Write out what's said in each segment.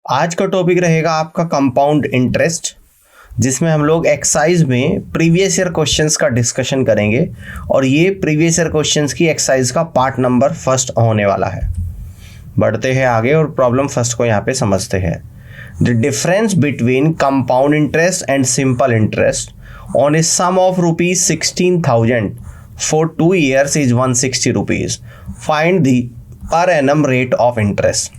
आज का टॉपिक रहेगा आपका कंपाउंड इंटरेस्ट, जिसमें हम लोग एक्सरसाइज में प्रीवियस ईयर क्वेश्चंस का डिस्कशन करेंगे और ये प्रीवियस ईयर क्वेश्चंस की एक्सरसाइज का पार्ट नंबर फर्स्ट होने वाला है। बढ़ते हैं आगे और प्रॉब्लम फर्स्ट को यहाँ पे समझते हैं। The difference between compound interest and simple interest on a sum of ₹16,000 for 2 years is ₹160। Find the per annum rate of interest.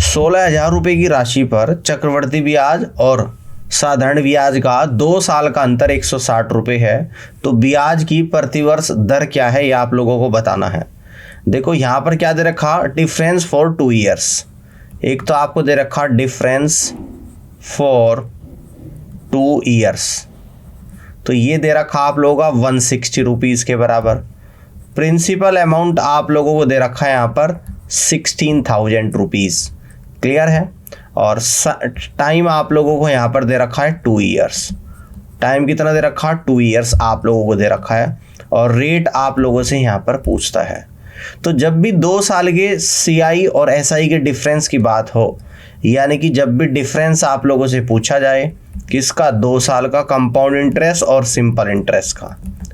16,000 रुपये की राशि पर चक्रवर्ती ब्याज और साधारण ब्याज का 2 साल का अंतर 160 रुपये है, तो ब्याज की प्रतिवर्ष दर क्या है, ये आप लोगों को बताना है। देखो यहाँ पर क्या दे रखा, डिफरेंस फॉर 2 years। एक तो आपको दे रखा डिफरेंस फॉर 2 years, तो ये दे रखा आप लोगों का 160 रुपीज़ के बराबर। प्रिंसिपल अमाउंट आप लोगों को दे रखा है यहाँ पर 16,000 रुपीज़। क्लियर है। और टाइम आप लोगों को यहाँ पर दे रखा है 2 years। टाइम कितना दे रखा है, 2 years आप लोगों को दे रखा है। और रेट आप लोगों से यहाँ पर पूछता है। तो जब भी 2 साल के CI और SI के डिफरेंस की बात हो, यानी कि जब भी डिफरेंस आप लोगों से पूछा जाए किसका, 2 साल का कंपाउंड इंटरेस्ट और सिंपल इंटरेस्ट का।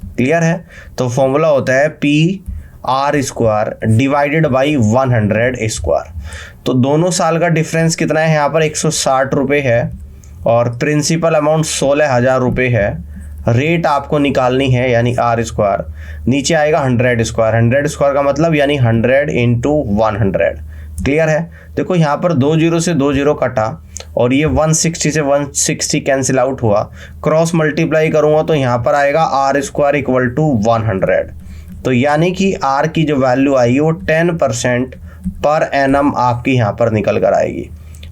क्लियर है। तो फॉर्मूला होता है PR² डिवाइडेड बाई 100²। तो दोनों साल का डिफरेंस कितना है यहाँ पर 160 रुपये है और प्रिंसिपल अमाउंट 16,000 रुपये है। रेट आपको निकालनी है यानी R², नीचे आएगा 100²। 100² का मतलब यानी 100 × 100। क्लियर है। देखो यहाँ पर 2 0 से 2 0 कटा और ये 160 से 160 कैंसिल आउट हुआ। क्रॉस मल्टीप्लाई करूँगा तो यहाँ पर आएगा R² = 100। तो यानी कि R की जो वैल्यू आएगी वो 10% पर एनम आपकी यहाँ पर निकल कर आएगी।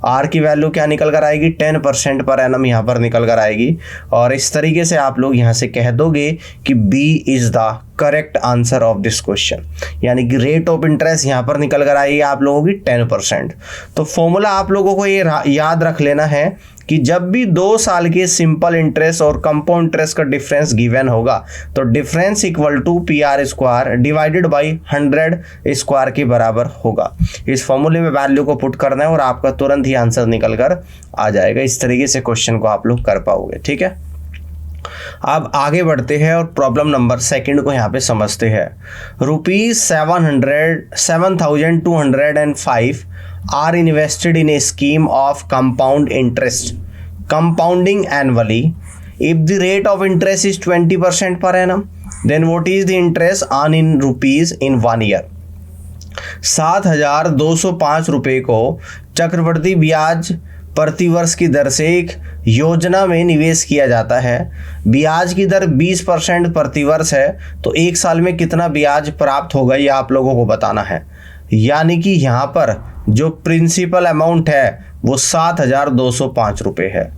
R की वैल्यू क्या निकल कर आएगी, 10% पर एनम यहाँ पर निकल कर आएगी। और इस तरीके से आप लोग यहाँ से कह दोगे कि B is the correct answer of this question, यानी कि रेट ऑफ इंटरेस्ट यहाँ पर निकल कर आएगी आप लोगों की 10%। तो फॉर्मूला आप लोगों को ये याद रख लेना है कि जब भी 2 साल के सिंपल इंटरेस्ट और कंपाउंड इंटरेस्ट का डिफरेंस गिवन होगा तो डिफरेंस = PR² डिवाइडेड बाई 100² के बराबर होगा। इस फॉर्मूले में वैल्यू को पुट करना है और आपका तुरंत ही आंसर निकल कर आ जाएगा। इस तरीके से क्वेश्चन को आप लोग कर पाओगे। ठीक है। अब आगे बढ़ते हैं और प्रॉब्लम नंबर 2 को यहाँ पे समझते हैं। ₹7,205 are invested in a scheme of compound interest compounding annually. If the rate of interest is 20% per annum, then what is the interest earned in rupees in 1 year? 7,205 रुपये को चक्रवर्ती ब्याज प्रतिवर्ष की दर से एक योजना में निवेश किया जाता है। ब्याज की दर 20% प्रतिवर्ष है, तो 1 साल में कितना ब्याज प्राप्त होगा ये आप लोगों को बताना है। यानी कि यहाँ पर जो प्रिंसिपल अमाउंट है वो 7,205 रुपये है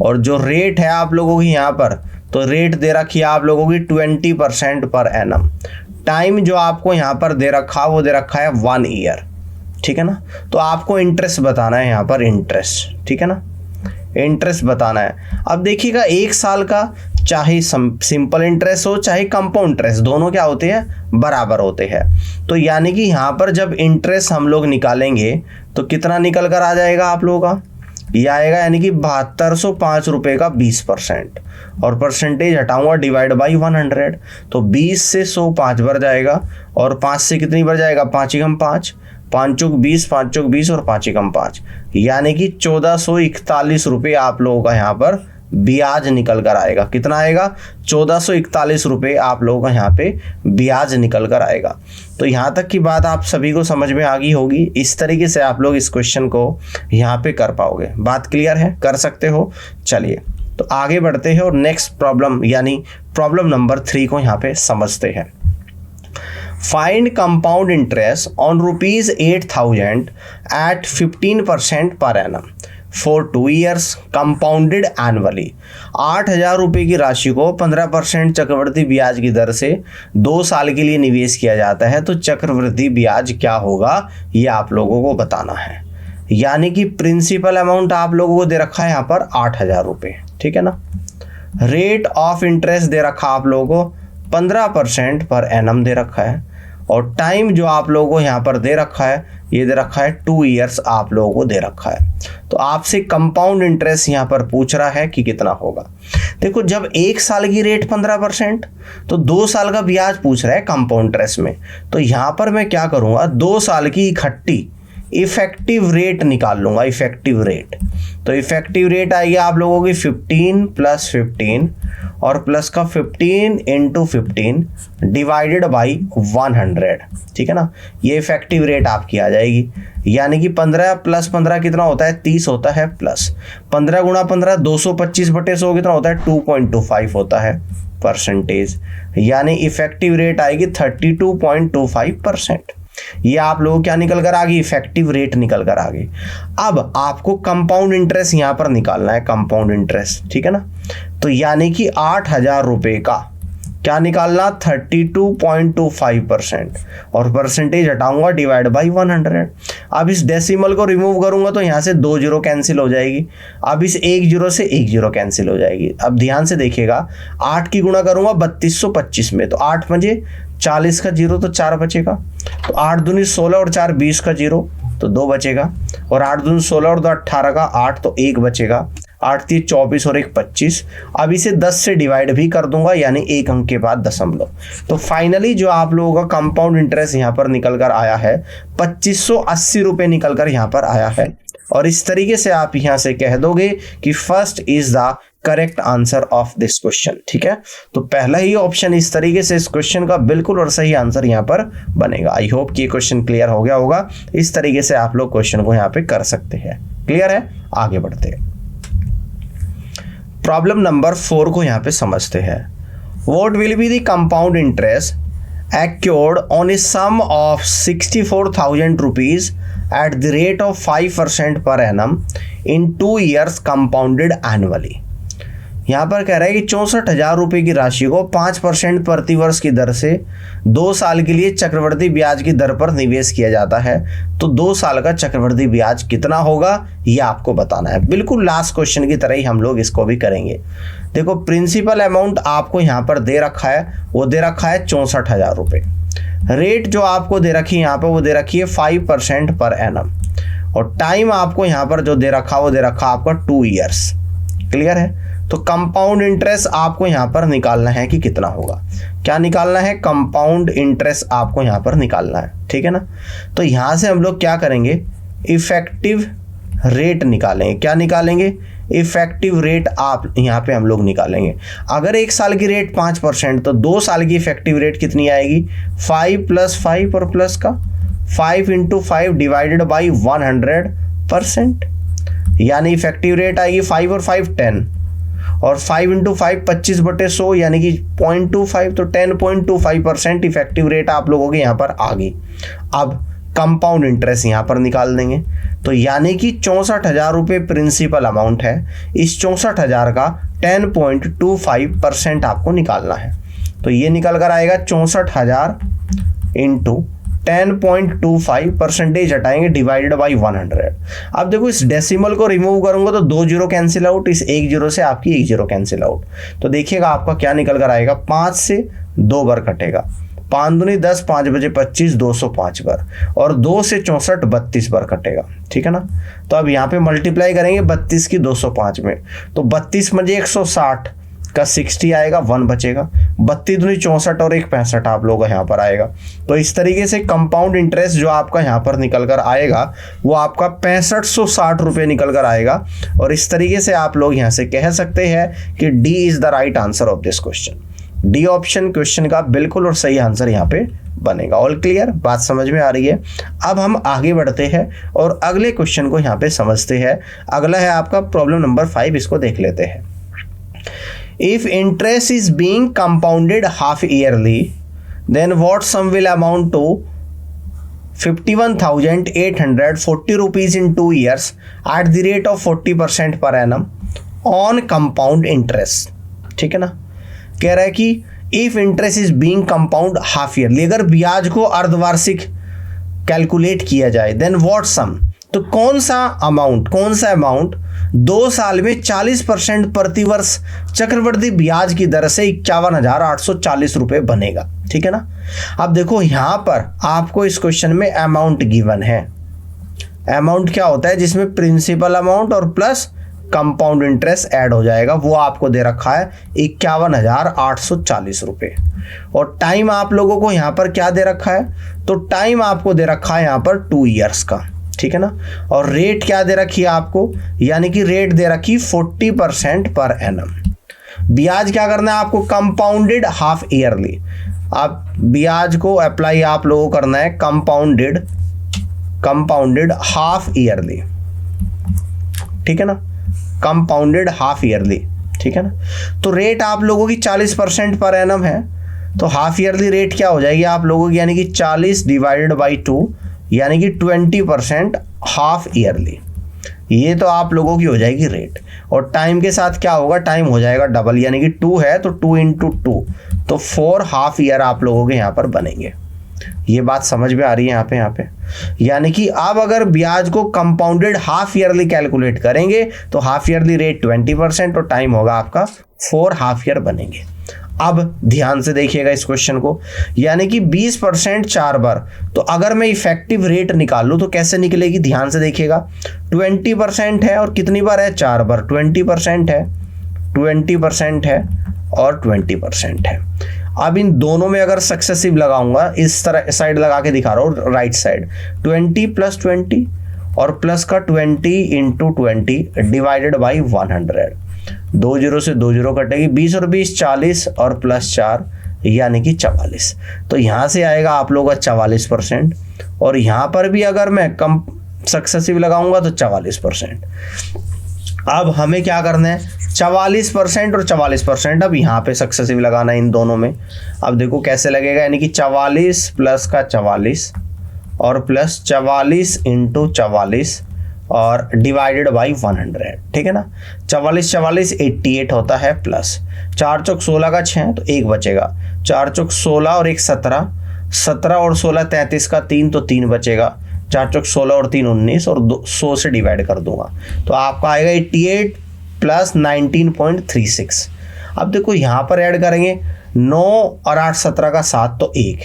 और जो रेट है आप लोगों की यहाँ पर, तो रेट दे रखी है आप लोगों की 20% पर एनम। टाइम जो आपको यहाँ पर दे रखा वो दे रखा है 1 year। ठीक है ना। तो आपको इंटरेस्ट बताना है यहाँ पर, इंटरेस्ट। ठीक है ना, इंटरेस्ट बताना है। अब देखिएगा 1 साल का चाहे सिंपल इंटरेस्ट हो चाहे कंपाउंड इंटरेस्ट, दोनों क्या होते हैं, बराबर होते हैं। तो यानी कि यहाँ पर जब इंटरेस्ट हम लोग निकालेंगे तो कितना निकल कर आ जाएगा आप लोगों का, ये आएगा यानी कि 7205 रुपये का 20%। और परसेंटेज हटाऊंगा डिवाइड बाई 100, तो 20 से 100 5 बार जाएगा और 5 से कितनी बार जाएगा, 5 × 5, 5 × 20, 5 × 20 और 5 × 5, यानी कि 1441 रुपये आप लोगों का यहाँ पर ब्याज निकल कर आएगा। कितना आएगा, 1441 रुपये आप लोगों का यहाँ पे ब्याज निकल कर आएगा। तो यहाँ तक की बात आप सभी को समझ में आ गई होगी। इस तरीके से आप लोग इस क्वेश्चन को यहाँ पे कर पाओगे। बात क्लियर है, कर सकते हो। चलिए तो आगे बढ़ते हैं और नेक्स्ट प्रॉब्लम यानी प्रॉब्लम नंबर 3 को यहाँ पे समझते हैं। Find compound interest on ₹8,000 at 15% per annum for 2 years compounded annually। 8,000 रुपये की राशि को 15% चक्रवृद्धि ब्याज की दर से 2 साल के लिए निवेश किया जाता है, तो चक्रवृद्धि ब्याज क्या होगा ये आप लोगों को बताना है। यानी कि प्रिंसिपल अमाउंट आप लोगों को दे रखा है यहाँ पर 8,000 रुपये। ठीक है ना। रेट ऑफ इंटरेस्ट दे रखा आप लोगों को 15% पर एनम दे रखा है और टाइम जो आप लोगों को यहाँ पर दे रखा है ये दे रखा है 2 ईयर्स आप लोगों को दे रखा है। तो आपसे कंपाउंड इंटरेस्ट यहाँ पर पूछ रहा है कि कितना होगा। देखो जब 1 साल की रेट 15% तो 2 साल का ब्याज पूछ रहा है कंपाउंड इंटरेस्ट में। तो यहाँ पर मैं क्या करूँगा, 2 साल की इकट्ठी इफेक्टिव रेट निकाल लूँगा, इफेक्टिव रेट। तो इफेक्टिव रेट आएगी आप लोगों की 15 + 15 और प्लस का 15 × 15 डिवाइडेड बाई 100, ठीक है ना। ये इफेक्टिव रेट आपकी आ जाएगी, यानी कि 15 + 15 कितना होता है, 30 होता है, प्लस 15 × 15 225/100 कितना होता है, 2.25 होता है परसेंटेज, यानी इफेक्टिव रेट आएगी 32.25%। ये आप लोगों क्या निकल कर आ गई, इफेक्टिव रेट निकल कर आ गई। अब आपको कंपाउंड इंटरेस्ट यहां पर निकालना है, कंपाउंड इंटरेस्ट, ठीक है ना। तो यानी कि 8,000 रुपए का क्या निकालना, 32.25% और परसेंटेज हटाऊंगा डिवाइड बाई 100। अब इस डेसिमल को रिमूव करूंगा तो यहाँ से 2 जीरो कैंसिल हो जाएगी। अब इस 1 जीरो से 1 जीरो कैंसिल हो जाएगी। अब ध्यान से देखिएगा, 8 की गुणा करूंगा 3225 में, तो 8 पंजे 40 का जीरो तो 4 बचेगा, तो 8 दूनी 16 और 4 20 का जीरो तो 2 बचेगा, और 8 दूनी 16 और 2 18 का 8 तो 1 बचेगा, 8 3 24 और 1 25। अब इसे 10 से डिवाइड भी कर दूंगा, यानी 1 अंक के बाद दशमलव। तो फाइनली जो आप लोगों का कंपाउंड इंटरेस्ट यहाँ पर निकल कर आया है 2580 रुपये निकल कर यहाँ पर आया है। और इस तरीके से आप यहाँ से कह दोगे कि first is the correct answer of this question, ठीक है। तो पहला ही ऑप्शन इस तरीके से इस क्वेश्चन का बिल्कुल और सही आंसर यहाँ पर बनेगा। आई होप कि ये क्वेश्चन क्लियर हो गया होगा। इस तरीके से आप लोग क्वेश्चन को यहाँ पे कर सकते हैं। क्लियर है, आगे बढ़ते हैं। प्रॉब्लम नंबर 4 को यहाँ पे समझते हैं। What will be the compound interest accrued on a sum of 64,000 rupees at the rate of 5% per annum in 2 years compounded annually। यहाँ पर कह रहा है कि 64,000 रुपये की राशि को 5% प्रतिवर्ष की दर से 2 साल के लिए चक्रवृद्धि ब्याज की दर पर निवेश किया जाता है। तो 2 साल का चक्रवृद्धि ब्याज कितना होगा ये आपको बताना है। बिल्कुल लास्ट क्वेश्चन की तरह ही हम लोग इसको भी करेंगे। देखो प्रिंसिपल अमाउंट आपको यहाँ पर दे रखा है, वो दे रखा है 64,000 रुपये। रेट जो आपको दे रखी है यहाँ पर वो दे रखी है 5% पर एनम, और टाइम आपको यहाँ पर जो दे रखा वो दे रखा आपका 2 ईयर्स। क्लियर है। तो कंपाउंड इंटरेस्ट आपको यहाँ पर निकालना है कि कितना होगा। क्या निकालना है, कंपाउंड इंटरेस्ट आपको यहाँ पर निकालना है, ठीक है ना। तो यहाँ से हम लोग क्या करेंगे, इफेक्टिव रेट निकालेंगे। क्या निकालेंगे, इफेक्टिव रेट आप यहाँ पे हम लोग निकालेंगे। अगर 1 साल की रेट 5% तो 2 साल की इफेक्टिव रेट कितनी आएगी, 5 + 5 और प्लस का 5 × 5 डिवाइडेड बाई 100%, यानी इफेक्टिव रेट आएगी 5 और 5 10, और 5 × 5 25/100 यानी कि 0.25, तो 10.25% इफेक्टिव रेट आप लोगों के यहाँ पर आ गई। अब कंपाउंड इंटरेस्ट यहाँ पर निकाल देंगे। तो यानी कि 64,000 रुपये प्रिंसिपल अमाउंट है, इस 64,000 का 10.25% आपको निकालना है। तो ये निकल कर आएगा 64,000 × 10.25 परसेंटेज हटाएंगे डिवाइडेड बाई 100। अब देखो इस डेसिमल को रिमूव करूंगा तो 2 जीरो कैंसिल आउट, इस 1 जीरो से आपकी 1 जीरो कैंसिल आउट। तो देखिएगा आपका क्या निकल कर आएगा, 5 से 2 बार कटेगा, 5 दूनी 10, 5 बजे 25, 205 बार, और 2 से 64 32 बार कटेगा, ठीक है ना। तो अब यहाँ पे मल्टीप्लाई करेंगे 32 की 205 में, तो 32 मजे 160 का 60 आएगा, 1 बचेगा, 32 दूनी 64 और 1 65 आप लोगों का यहाँ पर आएगा। तो इस तरीके से कंपाउंड इंटरेस्ट जो आपका यहाँ पर निकल कर आएगा वो आपका 6560 रुपये निकल कर आएगा। और इस तरीके से आप लोग यहाँ से कह सकते हैं कि D is the right answer of this question. D option question का बिल्कुल और सही आंसर यहाँ पे बनेगा। ऑल क्लियर, बात समझ में आ रही है। अब हम आगे बढ़ते हैं और अगले क्वेश्चन को यहाँ पे समझते हैं। अगला है आपका प्रॉब्लम नंबर 5, इसको देख लेते हैं। If interest is being compounded half yearly, then what sum will amount to 51,840 rupees in 2 years at the rate of 40% per annum on compound interest। ठीक है ना। कह रहा है कि if interest is being compound half yearly, अगर ब्याज को अर्धवार्षिक कैलकुलेट किया जाए, then what sum, तो कौन सा अमाउंट 2 साल में 40% प्रतिवर्ष चक्रवृद्धि ब्याज की दर से 51,840 रुपये बनेगा। ठीक है ना। अब देखो यहाँ पर आपको इस क्वेश्चन में अमाउंट गिवन है, अमाउंट क्या होता है जिसमें प्रिंसिपल अमाउंट और प्लस कंपाउंड इंटरेस्ट ऐड हो जाएगा, वो आपको दे रखा है 51,840 रुपये। और टाइम आप लोगों को यहाँ पर क्या दे रखा है, तो टाइम आपको दे रखा है यहाँ पर 2 ईयर्स का, ठीक है ना। और रेट क्या दे रखी है आपको, यानी कि रेट दे रखी 40% पर एनम। ब्याज क्या करना है आपको, कंपाउंडेड हाफ ईयरली। आप ब्याज को अप्लाई आप लोगों को करना है कंपाउंडेड हाफ ईयरली, ठीक है ना, कंपाउंडेड हाफ ईयरली, ठीक है ना। तो रेट आप लोगों की 40% पर एनम है, तो हाफ ईयरली रेट क्या हो जाएगी आप लोगों की, यानी कि 40 डिवाइडेड बाई 2, यानी कि 20% हाफ ईयरली। ये तो आप लोगों की हो जाएगी रेट। और टाइम के साथ क्या होगा, टाइम हो जाएगा डबल, यानी कि 2 है तो 2 × 2, तो 4 हाफ ईयर आप लोगों के यहाँ पर बनेंगे। ये बात समझ में आ रही है यहाँ पे। यानी कि अब अगर ब्याज को कंपाउंडेड हाफ ईयरली कैलकुलेट करेंगे तो हाफ ईयरली रेट 20% और टाइम होगा आपका 4 हाफ ईयर बनेंगे। अब ध्यान से देखिएगा इस क्वेश्चन को, यानी कि 20% 4 बार, तो अगर मैं इफेक्टिव रेट निकालूं तो कैसे निकलेगी, ध्यान से देखिएगा। 20% है और कितनी बार है, 4 बार, 20% है, 20% है और 20% है। अब इन दोनों में अगर सक्सेसिव लगाऊंगा, इस तरह साइड लगा के दिखा रहा हूँ, राइट साइड 20 + 20 और प्लस का 20 × 20 डिवाइडेड बाई 100, 2 0 से 2 0 कटेगी, 20 और 20 40 और प्लस 4 यानी कि 44। तो यहाँ से आएगा आप लोगों का 44%, और यहाँ पर भी अगर मैं कम सक्सेसिव लगाऊंगा तो 44%। अब हमें क्या करना है, 44% और 44%, अब यहाँ पे सक्सेसिव लगाना है इन दोनों में। अब देखो कैसे लगेगा, यानी कि 44 प्लस का 44 और प्लस 44 × 44 और डिवाइडेड बाई 100, ठीक है ना। 44 44 88 होता है, प्लस 4 चौक 16 का 6 तो 1 बचेगा, 4 चौक 16 और 1 17, 17 और 16 33 का 3 तो 3 बचेगा, 4 चौक 16 और 3 19 और 100 से डिवाइड कर दूंगा तो आपका आएगा 88 + 19.36। अब देखो यहाँ पर ऐड करेंगे 9 और 8 17 का 7 तो 1,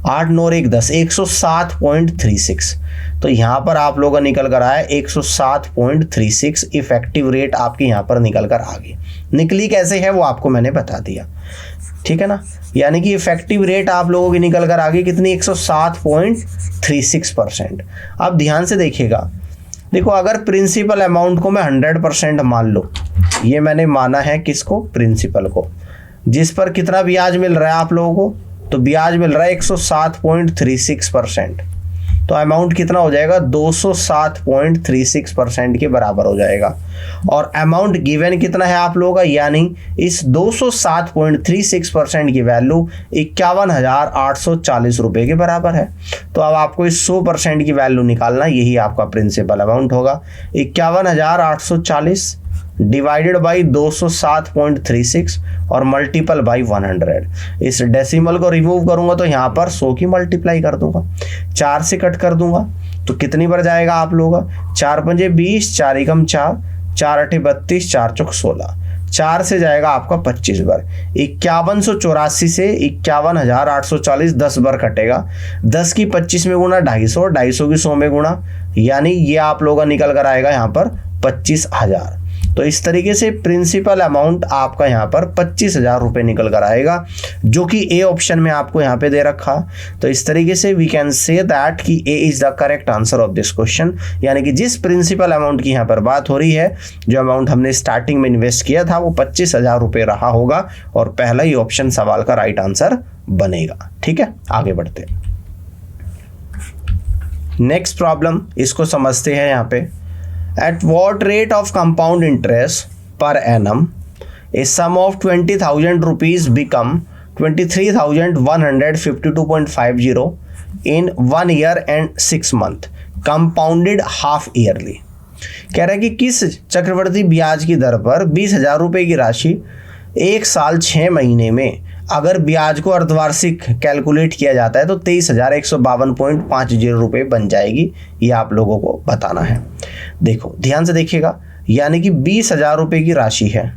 8 9 और 1 10, 107.36। तो यहाँ पर आप लोगों का निकल कर आया 107.36 इफेक्टिव रेट आपकी यहाँ पर निकल कर आ गई। निकली कैसे है वो आपको मैंने बता दिया, ठीक है ना। यानी कि इफेक्टिव रेट आप लोगों की निकल कर आ गई कितनी, 107.36%। अब ध्यान से देखिएगा, देखो अगर प्रिंसिपल अमाउंट को मैं 100% मान लो, ये मैंने माना है किसको, प्रिंसिपल को, जिस पर कितना ब्याज मिल रहा है आप लोगों को, तो ब्याज मिल रहा है 107.36%, तो अमाउंट कितना हो जाएगा, 207.36% के बराबर हो जाएगा। और अमाउंट गिवन कितना है आप लोगों का, यानी इस 207.36% की वैल्यू 51,840 रुपये के बराबर है। तो अब आपको इस 100% की वैल्यू निकालना, यही आपका प्रिंसिपल अमाउंट होगा, 51,840 डिवाइडेड बाई 207.36 और मल्टीपल बाई 100। इस डेसिमल को रिमूव करूंगा तो यहाँ पर 100 की मल्टीप्लाई कर दूंगा, 4 से कट कर दूंगा तो कितनी बार जाएगा आप लोगों का, 4 पंजे 20, 4 एकम 4, 4 अठे 32, 4 चौक 16, 4 से जाएगा आपका 25 बार, 5184 से 51,840 10 बार कटेगा, 10 की 25 में गुणा 250, 250 की 100 में गुणा, यानी ये आप लोगों का निकल कर आएगा यहाँ पर 25,000। तो इस तरीके से प्रिंसिपल अमाउंट आपका यहाँ पर 25,000 रुपये निकल कर आएगा, जो कि ए ऑप्शन में आपको यहाँ पे दे रखा। तो इस तरीके से वी कैन से दैट कि A is the correct answer of this question, यानी कि जिस प्रिंसिपल अमाउंट की यहाँ पर बात हो रही है, जो अमाउंट हमने स्टार्टिंग में इन्वेस्ट किया था वो 25,000 रुपये रहा होगा, और पहला ही ऑप्शन सवाल का राइट आंसर बनेगा। ठीक है, आगे बढ़ते हैं। नेक्स्ट प्रॉब्लम, इसको समझते हैं यहाँ पे। At what rate of compound interest per annum a sum of 20,000 rupees become 23,152.50 in 1 year and 6 month compounded half yearly। कह रहा है कि किस चक्रवर्ती ब्याज की दर पर 20,000 रुपये की राशि 1 साल 6 महीने में अगर ब्याज को अर्धवार्षिक कैलकुलेट किया जाता है तो 23,152.50 रुपये बन जाएगी। ये आप लोगों को बताना है। देखो ध्यान से देखिएगा, यानी कि 20,000 रुपये की राशि है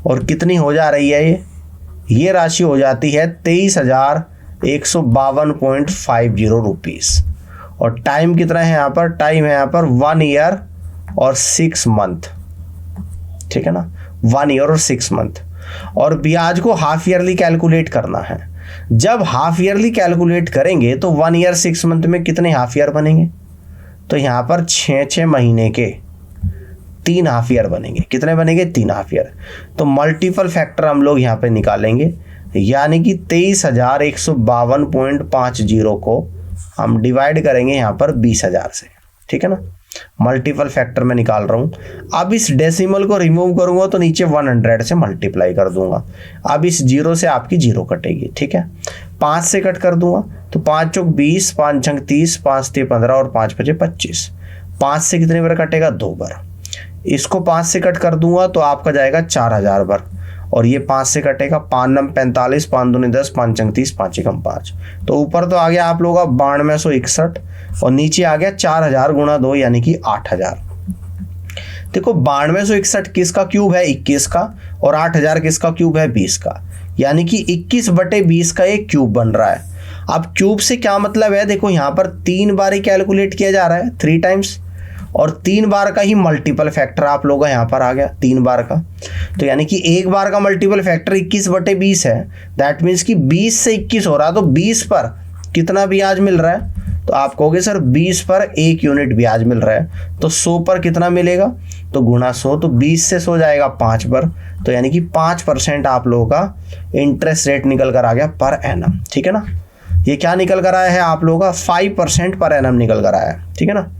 और कितनी हो जा रही है, ये राशि हो जाती है 23,152.50 रुपीज़। और टाइम कितना है यहाँ पर, टाइम है यहाँ पर 1 ईयर और 6 मंथ, ठीक है ना, 1 ईयर और 6 मंथ। और ब्याज को हाफ ईयरली कैलकुलेट करना है। जब हाफ ईयरली कैलकुलेट करेंगे तो 1 ईयर 6 मंथ में कितने हाफ ईयर बनेंगे, तो यहाँ पर 6 महीने के 3 हाफ ईयर बनेंगे। कितने बनेंगे, 3 हाफ ईयर। तो मल्टीपल फैक्टर हम लोग यहाँ पे निकालेंगे, यानी कि 23,152.50 को हम डिवाइड करेंगे यहाँ पर 20,000 से, ठीक है ना। मल्टीपल फैक्टर में निकाल रहा हूँ। अब इस डेसिमल को रिमूव करूंगा तो नीचे 100 से मल्टीप्लाई कर दूंगा। अब इस 0 से आपकी 0 कटेगी, ठीक है। 5 से कट कर दूंगा तो 5 चौक 20, 5 छंग 30, 5 ते 15 और 5 बचे 25। 5 से कितने बार कटेगा, 2 बार। इसको 5 से कट कर दूंगा तो आपका जाएगा 4000 बार, और ये 5 से कटेगा, 5 नम 45, 5 दूनी 10, 5 चंग 30, 5 एकम 5। तो ऊपर तो आ गया आप लोगों का 9261 और नीचे आ गया 4000 गुणा 2 यानी कि 8000। देखो 9261 किसका क्यूब है, 21 का, और 8000 किसका क्यूब है, 20 का, यानी कि 21/20 का एक क्यूब बन रहा है। अब क्यूब से क्या मतलब है, देखो यहाँ पर 3 बार ही कैलकुलेट किया जा रहा है, 3 टाइम्स, और 3 बार का ही मल्टीपल फैक्टर आप लोगों का यहाँ पर आ गया 3 बार का। तो यानी कि 1 बार का मल्टीपल फैक्टर 21/20 है। दैट मीन्स कि 20 से 21 हो रहा है, तो 20 पर कितना ब्याज मिल रहा है, तो आप कहोगे सर 20 पर 1 यूनिट ब्याज मिल रहा है, तो 100 पर कितना मिलेगा, तो गुणा 100, तो 20 से 100 जाएगा 5 पर, तो यानी कि 5% आप लोगों का इंटरेस्ट रेट निकल कर आ गया पर एनम, ठीक है ना। ये क्या निकल कर आया है आप लोगों का, 5% पर एनम निकल कर आया है, ठीक है ना,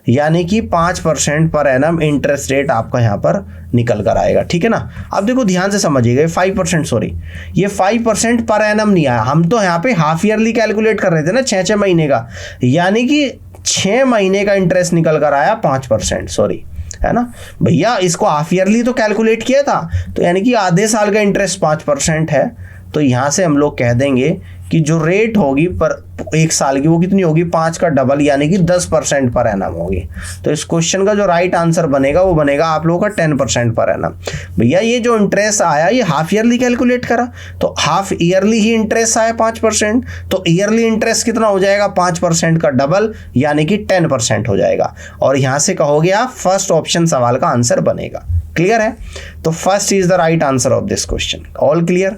यानी कि 5% पर एनम इंटरेस्ट रेट आपका यहाँ पर निकल कर आएगा, ठीक है ना। अब देखो ध्यान से समझिएगा, 5% सॉरी, ये 5% पर एनम नहीं आया, हम तो यहाँ पे हाफ ईयरली कैलकुलेट कर रहे थे ना, 6 महीने का, यानी कि 6 महीने का इंटरेस्ट निकल कर आया 5%, सॉरी, है ना भैया। इसको हाफ ईयरली तो कैलकुलेट किया था, तो यानी कि आधे साल का इंटरेस्ट 5% है। तो यहाँ से हम लोग कह देंगे कि जो रेट होगी पर 1 साल की वो कितनी होगी, 5 का डबल यानी कि 10% पर एनम होगी। तो इस क्वेश्चन का जो राइट आंसर बनेगा वो बनेगा आप लोगों का 10% पर एनम। भैया ये जो इंटरेस्ट आया ये हाफ ईयरली कैलकुलेट करा, तो हाफ ईयरली ही इंटरेस्ट आया 5%, तो ईयरली इंटरेस्ट कितना हो जाएगा, 5% का डबल यानी कि 10% हो जाएगा। और यहाँ से कहोगे आप फर्स्ट ऑप्शन सवाल का आंसर बनेगा। क्लियर है, तो first is the right answer of this question. All clear.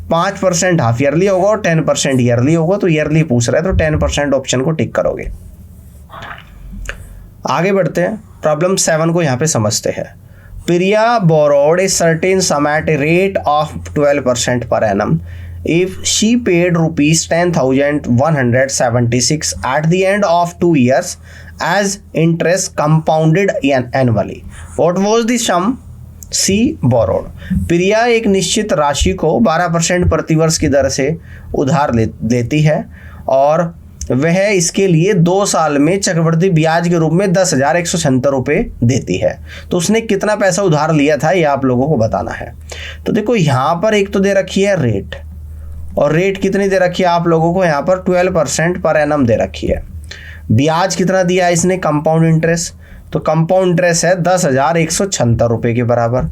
5% half yearly होगा और 10% ईयरली होगा, तो ईयरली पूछ रहा है तो 10% ऑप्शन को टिक करोगे। आगे बढ़ते हैं, प्रॉब्लम 7 को यहाँ पे समझते हैं। Priya borrowed a certain sum at a rate of 12% per annum if she paid rupees 10,176 at the end of 2 years as interest compounded annually. What was the sum she borrowed? Priya एक निश्चित राशि को 12% प्रतिवर्ष की दर से उधार लेती है और वह इसके लिए 2 साल में चक्रवृद्धि ब्याज के रूप में 10,176 रुपये देती है। तो उसने कितना पैसा उधार लिया था ये आप लोगों को बताना है। तो देखो यहाँ पर एक तो दे रखी है रेट, और रेट कितनी दे रखी है आप लोगों को, यहाँ पर 12% पर एनम दे रखी है। ब्याज कितना दिया है इसने, कंपाउंड इंटरेस्ट, तो कंपाउंड इंटरेस्ट है 10,176 रुपये के बराबर।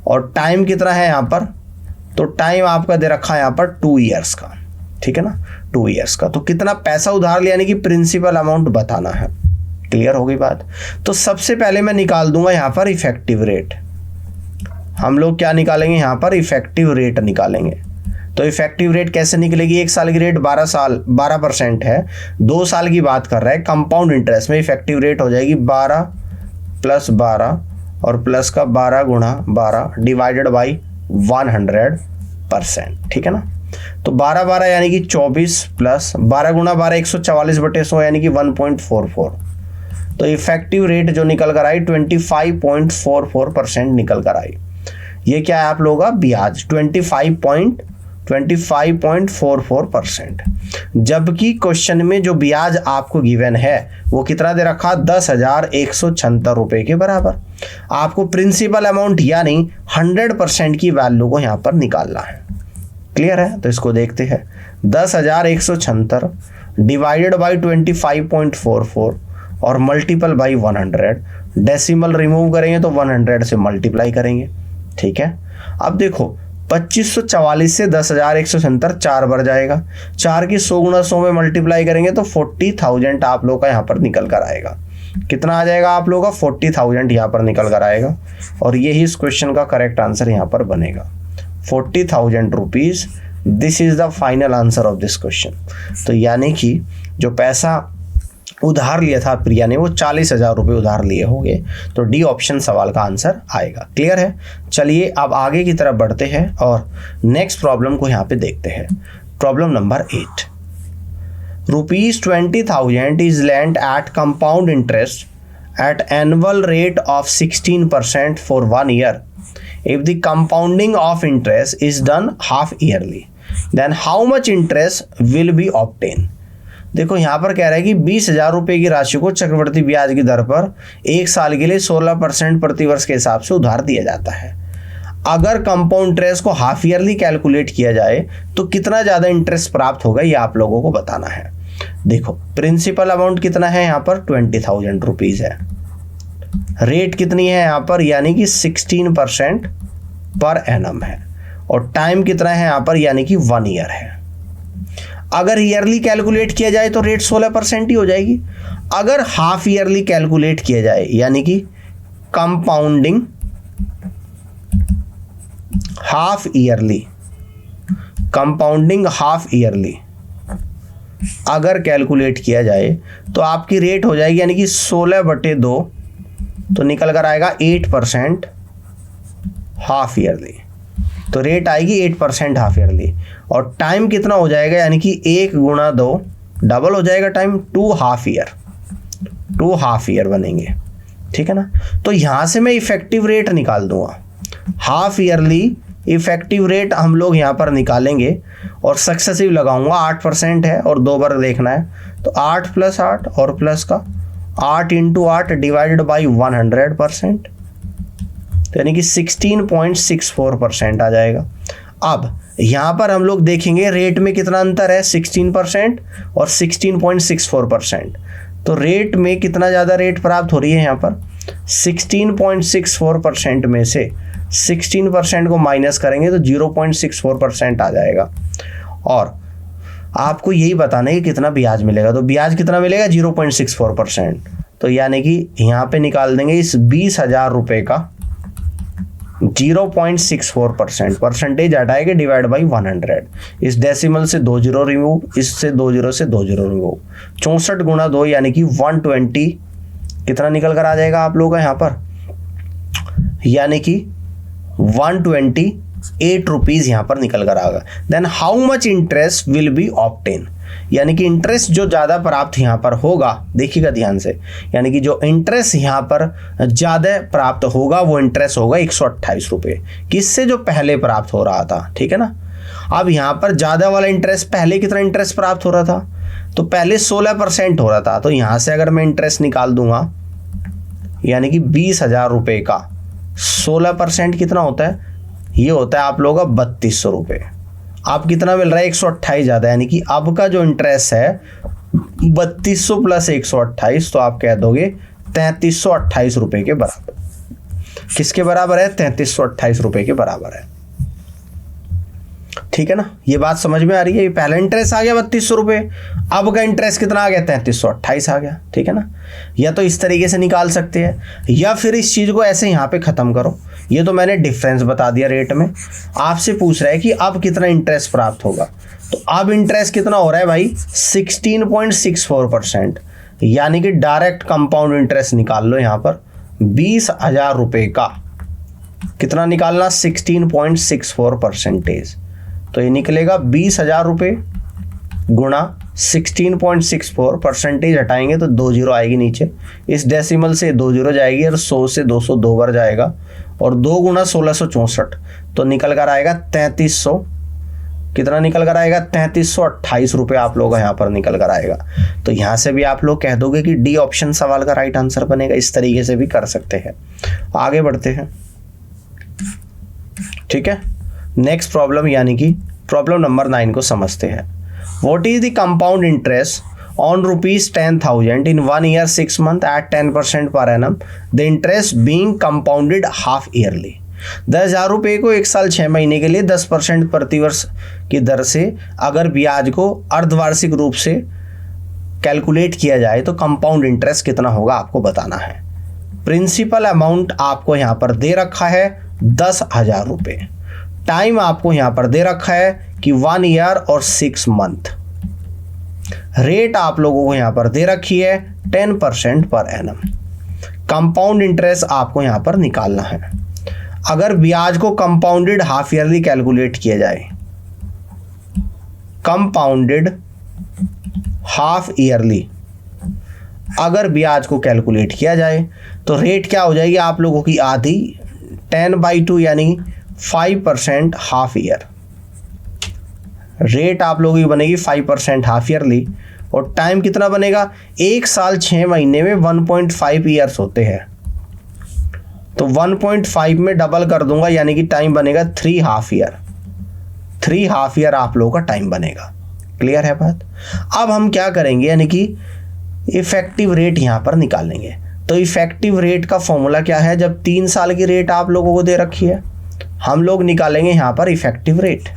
और टाइम कितना है यहाँ पर, तो टाइम आपका दे रखा है यहाँ पर 2 ईयर्स का, ठीक है ना, 2 ईयर्स का। तो कितना पैसा उधार लिया यानी कि प्रिंसिपल अमाउंट बताना है। क्लियर हो गई बात। तो सबसे पहले मैं निकाल दूंगा यहाँ पर इफेक्टिव रेट। हम लोग क्या निकालेंगे यहाँ पर, इफेक्टिव रेट निकालेंगे। तो इफेक्टिव रेट कैसे निकलेगी, 1 साल की रेट 12% है, 2 साल की बात कर रहा है। कंपाउंड इंटरेस्ट में इफेक्टिव रेट हो जाएगी 12 + 12 और प्लस का 12 गुणा 12 डिवाइडेड बाई 100%, ठीक है ना। तो 12 यानी कि 24 प्लस 12 गुणा 12 144/100 यानी कि 1.44। तो इफेक्टिव रेट जो निकल कर आई 25.44% निकल कर आई। ये क्या है आप लोगों का ब्याज 25.44%। जबकि क्वेश्चन में जो ब्याज आपको गिवन है वो कितना दे रखा, 10,176 रुपये के बराबर। आपको प्रिंसिपल अमाउंट यानी 100% की वैल्यू को यहाँ पर निकालना है। क्लियर है, तो इसको देखते हैं। 10,176 डिवाइडेड बाई 25.44 और मल्टीपल बाई 100। डेसिमल रिमूव करेंगे तो 100 से मल्टीप्लाई करेंगे, ठीक है। अब देखो 2544 से 10,177 4 बार जाएगा, 4 की 100 गुणा 100 में मल्टीप्लाई करेंगे तो 40,000 आप लोग का यहाँ पर निकल कर आएगा। कितना आ जाएगा आप लोग का? 40,000 यहाँ पर निकल कर आएगा और यही इस क्वेश्चन का करेक्ट आंसर यहाँ पर बनेगा। 40,000 rupees, this is the final answer of this question. तो यानी कि जो पैसा उधार लिया था प्रिया ने वो 40,000 रुपये उधार लिए होंगे, तो डी ऑप्शन सवाल का आंसर आएगा। क्लियर है? चलिए अब आगे की तरफ बढ़ते हैं और नेक्स्ट प्रॉब्लम को यहाँ पे देखते हैं। Problem number 8, ₹20,000 is lent at compound interest at annual rate of 16% for 1 year. If the compounding of interest is done half yearly, then how much interest will be obtained? देखो यहाँ पर कह रहा है कि 20,000 रुपये की राशि को चक्रवृद्धि ब्याज की दर पर 1 साल के लिए 16% प्रतिवर्ष के हिसाब से उधार दिया जाता है। अगर कंपाउंड इंटरेस्ट को हाफ ईयरली कैलकुलेट किया जाए तो कितना ज़्यादा इंटरेस्ट प्राप्त होगा, ये आप लोगों को बताना है। देखो प्रिंसिपल अमाउंट कितना है यहाँ पर? 20,000 रुपीज़ है। रेट कितनी है यहाँ पर? यानी कि 16% पर एनम है। और टाइम कितना है यहाँ पर? यानी कि 1 ईयर है। अगर ईयरली कैलकुलेट किया जाए तो रेट 16% ही हो जाएगी। अगर हाफ ईयरली कैलकुलेट किया जाए यानी कि compounding half yearly, compounding half yearly अगर कैलकुलेट किया जाए तो आपकी रेट हो जाएगी यानी कि 16/2, तो निकल कर आएगा 8% हाफ ईयरली। तो रेट आएगी 8% हाफ ईयरली। और टाइम कितना हो जाएगा? यानी कि 1 गुणा 2 डबल हो जाएगा time, 2 half year, 2 half year बनेंगे। ठीक है ना? तो यहाँ से मैं इफेक्टिव रेट निकाल दूंगा। हाफ ईयरली इफेक्टिव रेट हम लोग यहाँ पर निकालेंगे और सक्सेसिव लगाऊंगा। 8% है और 2 बार देखना है, तो 8 + 8 और प्लस का 8 × 8 डिवाइडेड बाई 100%, तो यानी कि 16.64% आ जाएगा। अब यहाँ पर हम लोग देखेंगे रेट में कितना अंतर है, 16% और 16.64%। तो रेट में कितना ज़्यादा रेट प्राप्त हो रही है यहाँ पर? 16.64% में से 16% को माइनस करेंगे तो 0.64% आ जाएगा। और आपको यही बताना है कि कितना ब्याज मिलेगा। तो ब्याज कितना मिलेगा? 0.64%। तो यानी कि यहाँ पे निकाल देंगे इस 20,000 रुपये का 0.64%, परसेंटेज हटाएंगे डिवाइड बाई 100। इस डेसिमल से 2 जीरो रिमूव, इससे 2 जीरो से 2 जीरो रिमूव, 64 गुणा 2 यानी कि 120 कितना निकल कर आ जाएगा आप लोगों का यहाँ पर? यानी कि 128 रुपीज़ यहाँ पर निकल कर आएगा। Then how much interest will be obtain, यानी कि इंटरेस्ट जो ज़्यादा प्राप्त यहाँ पर होगा, देखिएगा ध्यान से, यानी कि जो इंटरेस्ट यहाँ पर ज़्यादा प्राप्त होगा वो इंटरेस्ट होगा 128 रुपये, किससे? जो पहले प्राप्त हो रहा था। ठीक है ना? अब यहाँ पर ज़्यादा वाला इंटरेस्ट, पहले कितना इंटरेस्ट प्राप्त हो रहा था? तो पहले 16% हो रहा था। तो यहाँ से अगर मैं इंटरेस्ट निकाल दूंगा यानी कि 20,000 रुपये का 16% कितना होता है? ये होता है आप लोगों का 3200 रुपये। अब कितना मिल रहा है? 128 ज़्यादा, यानी कि अब का जो इंटरेस्ट है 3200 + 128, तो आप कह दोगे 3328 रुपये के बराबर। किसके बराबर है? 3328 रुपये के बराबर है। ठीक है ना? ये बात समझ में आ रही है? ये पहला इंटरेस्ट आ गया 3200 रुपये, अब का इंटरेस्ट कितना आ गया? 3328 आ गया। ठीक है ना? या तो इस तरीके से निकाल सकते हैं, या फिर इस चीज़ को ऐसे यहाँ पे ख़त्म करो। ये तो मैंने डिफरेंस बता दिया रेट में। आपसे पूछ रहा है कि अब कितना इंटरेस्ट प्राप्त होगा, तो अब इंटरेस्ट कितना हो रहा है भाई? 16.64%, यानी कि डायरेक्ट कंपाउंड इंटरेस्ट निकाल लो यहाँ पर 20,000 रुपये का कितना निकालना? 16.64%। तो ये निकलेगा 20,000 रुपये गुणा 16.64%, हटाएंगे तो 2 जीरो आएगी नीचे, इस डेसिमल से 2 जीरो जाएगी और 100 से 200 2 बार जाएगा, और 2 गुणा 1664, तो निकल कर आएगा 3300। कितना निकल कर आएगा? 3328 रुपये आप लोग यहाँ पर निकल कर आएगा। तो यहाँ से भी आप लोग कह दोगे कि डी ऑप्शन सवाल का राइट आंसर बनेगा। इस तरीके से भी कर सकते हैं। आगे बढ़ते हैं। ठीक है, नेक्स्ट प्रॉब्लम यानी कि प्रॉब्लम नंबर 9 को समझते हैं। What is the compound interest on ₹10,000 in 1 year 6 months at 10% per annum, the interest being compounded half yearly। 10,000 को 1 साल 6 महीने के लिए 10% प्रतिवर्ष की दर से अगर ब्याज को अर्धवार्षिक रूप से कैलकुलेट किया जाए तो कंपाउंड इंटरेस्ट कितना होगा आपको बताना है। प्रिंसिपल अमाउंट आपको यहाँ पर दे रखा है 10,000 टाइम आपको यहाँ पर दे रखा है कि 1 ईयर और 6 मंथ। रेट आप लोगों को यहाँ पर दे रखी है 10% पर एनम। कंपाउंड इंटरेस्ट आपको यहाँ पर निकालना है। अगर ब्याज को कंपाउंडेड हाफ ईयरली कैलकुलेट किया जाए, कंपाउंडेड हाफ ईयरली अगर ब्याज को कैलकुलेट किया जाए तो रेट क्या हो जाएगी आप लोगों की आधी 10/2 यानी 5% हाफ ईयर। रेट आप लोगों की बनेगी 5% हाफ ईयरली और टाइम कितना बनेगा 1 साल 6 महीने में 1.5 ईयर्स होते हैं तो 1.5 में डबल कर दूंगा यानी कि टाइम बनेगा 3 हाफ ईयर। 3 हाफ ईयर आप लोगों का टाइम बनेगा। क्लियर है बात। अब हम क्या करेंगे यानी कि इफेक्टिव रेट यहां पर निकालेंगे। तो इफेक्टिव रेट का फॉर्मूला क्या है, जब 3 साल की रेट आप लोगों को दे रखी है हम लोग निकालेंगे यहां पर इफेक्टिव रेट।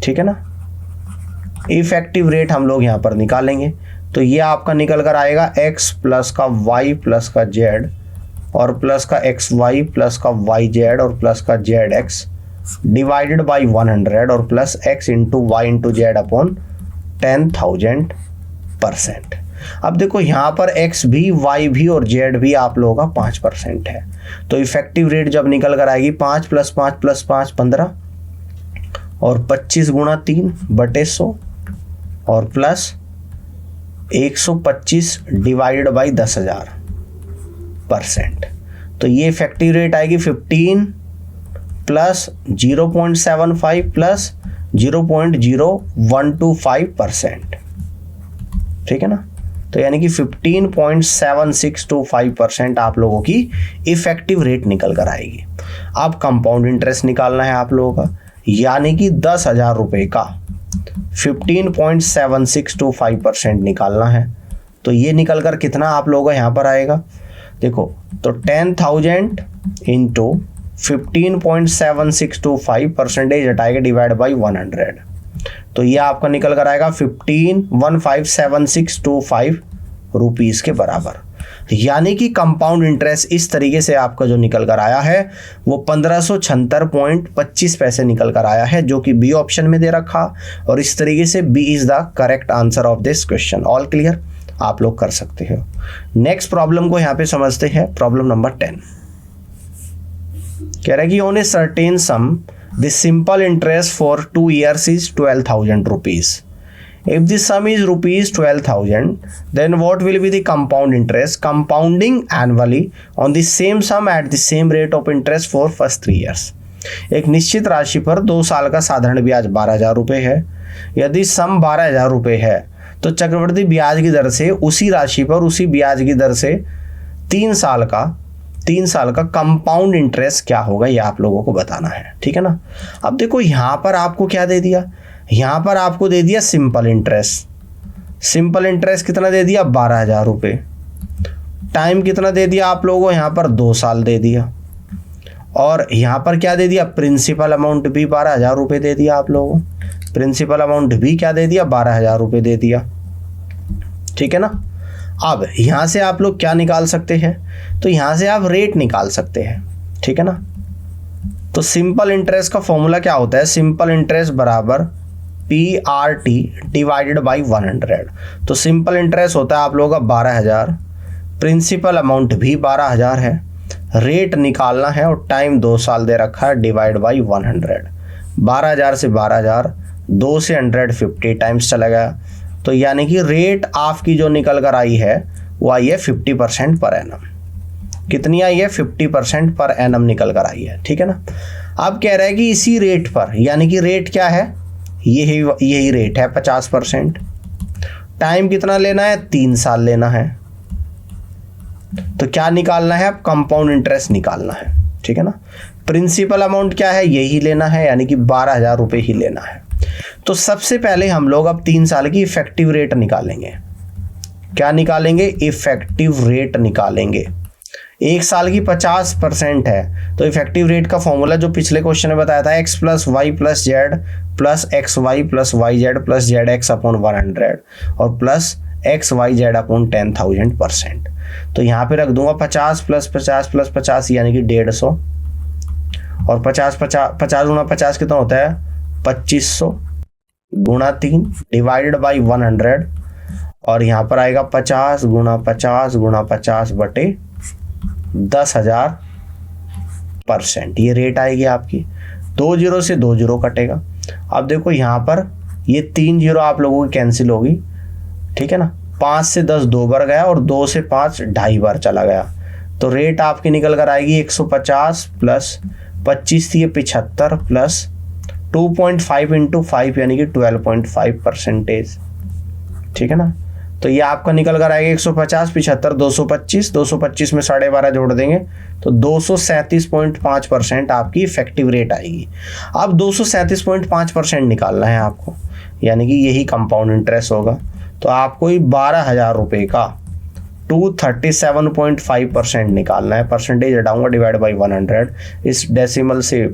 ठीक है ना, इफेक्टिव रेट हम लोग यहां पर निकालेंगे तो ये आपका निकल कर आएगा x प्लस का y प्लस का z और प्लस का xy प्लस का yz और प्लस का zx डिवाइडेड बाई 100 और plus x into y into z upon 10,000%। अब देखो यहाँ पर x भी y भी और z भी आप लोगों का 5% है तो इफेक्टिव रेट जब निकल कर आएगी 5 + 5 + 5 15 और 25 × 3/100 और प्लस 125 डिवाइडेड बाई 10,000%। तो ये इफेक्टिव रेट आएगी 15 प्लस 0.75 प्लस 0.0125%। ठीक है ना, तो यानी कि 15.7625% आप लोगों की इफेक्टिव रेट निकल कर आएगी। अब कंपाउंड इंटरेस्ट निकालना है आप लोगों का, यानी कि 10,000 रुपये का 15.7625% निकालना है। तो ये निकल कर कितना आप लोगों का यहाँ पर आएगा, देखो तो 10,000 इंटू 15.7625% हटाएगा डिवाइड बाई 100 तो ये आपका निकल कर आएगा 15,157,625 रुपीज़ के बराबर। यानी कि कंपाउंड इंटरेस्ट इस तरीके से आपका जो निकल कर आया है वो 1576.25 पैसे निकल कर आया है, जो कि बी ऑप्शन में दे रखा और इस तरीके से B is the correct answer of this question. All clear, आप लोग कर सकते हो। नेक्स्ट प्रॉब्लम को यहाँ पे समझते हैं। प्रॉब्लम नंबर 10 कह रहा है कि on A certain some the simple interest for 2 years is 12,000 rupees. If the sum is rupees 12,000, then what will be the compound interest compounding annually on the same sum at the same rate of interest for first 3 years? एक निश्चित राशि पर 2 साल का साधारण ब्याज 12,000 रुपये है। यदि सम 12,000 रुपये है तो चक्रवृद्धि ब्याज की दर से उसी राशि पर उसी ब्याज की दर से 3 साल का कंपाउंड इंटरेस्ट क्या होगा, ये आप लोगों को बताना है। ठीक है ना। अब देखो यहाँ पर आपको क्या दे दिया, यहाँ पर आपको दे दिया सिंपल इंटरेस्ट। सिंपल इंटरेस्ट कितना दे दिया 12,000 रुपये। टाइम कितना दे दिया आप लोगों को, यहाँ पर 2 साल दे दिया। और यहाँ पर क्या दे दिया, प्रिंसिपल अमाउंट भी 12,000 रुपये दे दिया आप लोगों को। प्रिंसिपल अमाउंट भी क्या दे दिया 12,000 रुपये दे दिया। ठीक है ना। अब यहाँ से आप लोग क्या निकाल सकते हैं, तो यहाँ से आप रेट निकाल सकते हैं। ठीक है ना। तो सिंपल इंटरेस्ट का फॉर्मूला क्या होता है, सिंपल इंटरेस्ट बराबर PRT डिवाइडेड बाई 100। तो सिंपल इंटरेस्ट होता है आप लोगों का 12,000, प्रिंसिपल अमाउंट भी 12,000 है, रेट निकालना है और टाइम 2 साल दे रखा है डिवाइड बाई 100। 12,000 से 12,000 2 से 150 टाइम्स चला गया। तो यानी कि रेट आपकी जो निकल कर आई है वो आई है 50% पर एनम। कितनी आई है 50% पर एनम निकल कर आई है। ठीक है ना। अब कह रहा है कि इसी रेट पर, यानी कि रेट क्या है, यही रेट है 50%। टाइम कितना लेना है 3 साल लेना है। तो क्या निकालना है, अब कंपाउंड इंटरेस्ट निकालना है। ठीक है ना। प्रिंसिपल अमाउंट क्या है, यही लेना है, यानी कि 12,000 रुपये ही लेना है। तो सबसे पहले हम लोग अब 3 साल की इफेक्टिव रेट निकालेंगे। क्या निकालेंगे, इफेक्टिव रेट निकालेंगे। 1 साल की 50% है। तो इफेक्टिव रेट का फॉर्मूला जो पिछले क्वेश्चन में बताया था, x plus y plus z plus x y plus y z plus z x upon 100 और plus x y z upon 10,000%। तो यहाँ पे रख दूंगा 50 प्लस 50 प्लस 50 यानी कि 150 और 50 गुणा 50 कितना होता है 2500 गुणा 3 डिवाइडेड बाई 100 और यहाँ पर आएगा 50 गुणा 50 गुणा 50 बटे 10,000%। ये रेट आएगी आपकी। 2 जीरो से 2 जीरो कटेगा। अब देखो यहाँ पर ये 3 जीरो आप लोगों की कैंसिल होगी, ठीक है ना। 5 से 10 2 बार गया और 2 से 5 2.5 बार चला गया। तो रेट आपकी निकल कर आएगी 150 प्लस 25 थी 75 प्लस 2.5 इंटू 5 यानी कि 12.5%। ठीक है ना। तो ये आपका निकल कर आएगा 150 75 225 225 में 12.5 जोड़ देंगे तो 237.5% आपकी इफेक्टिव रेट आएगी। अब 237.5% निकालना है आपको, यानी कि यही कंपाउंड इंटरेस्ट होगा। तो आपको 12,000 रुपये का 237.5% निकालना है। परसेंटेज हटाऊंगा डिवाइड बाई 100। इस डेसिमल से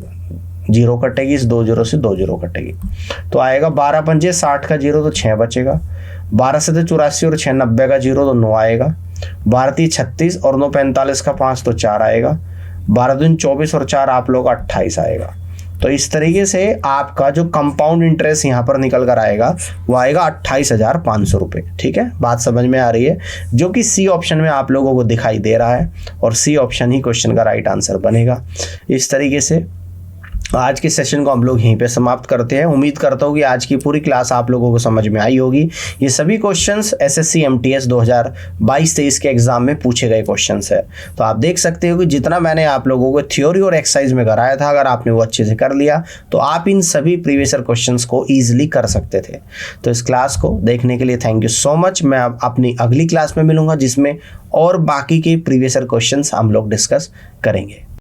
0 कटेगी, इस 2 जीरो से 2 जीरो कटेगी। तो आएगा 12 पंजे 60 का 0 तो 6 बचेगा। 12 से 84 और 6 90 का 0 तो 9 आएगा। 12 3 36 और 9 45 का 5 तो 4 आएगा। 12 दूनी 24 और 4 आप लोग 28 आएगा। तो इस तरीके से आपका जो कंपाउंड इंटरेस्ट यहाँ पर निकल कर आएगा वो आएगा 28,500 रुपये। ठीक है, बात समझ में आ रही है, जो कि सी ऑप्शन में आप लोगों को दिखाई दे रहा है और सी ऑप्शन ही क्वेश्चन का राइट आंसर बनेगा। इस तरीके से आज के सेशन को हम लोग यहीं पे समाप्त करते हैं। उम्मीद करता हूँ कि आज की पूरी क्लास आप लोगों को समझ में आई होगी। ये सभी क्वेश्चंस एसएससी एमटीएस 2022-23 के एग्जाम में पूछे गए क्वेश्चंस है। तो आप देख सकते हो कि जितना मैंने आप लोगों को थ्योरी और एक्सरसाइज में कराया था, अगर आपने वो अच्छे से कर लिया तो आप इन सभी प्रीवियस क्वेश्चंस को ईजिली कर सकते थे। तो इस क्लास को देखने के लिए थैंक यू सो मच। मैं अपनी अगली क्लास में मिलूंगा जिसमें और बाकी के प्रीवियस क्वेश्चंस हम लोग डिस्कस करेंगे।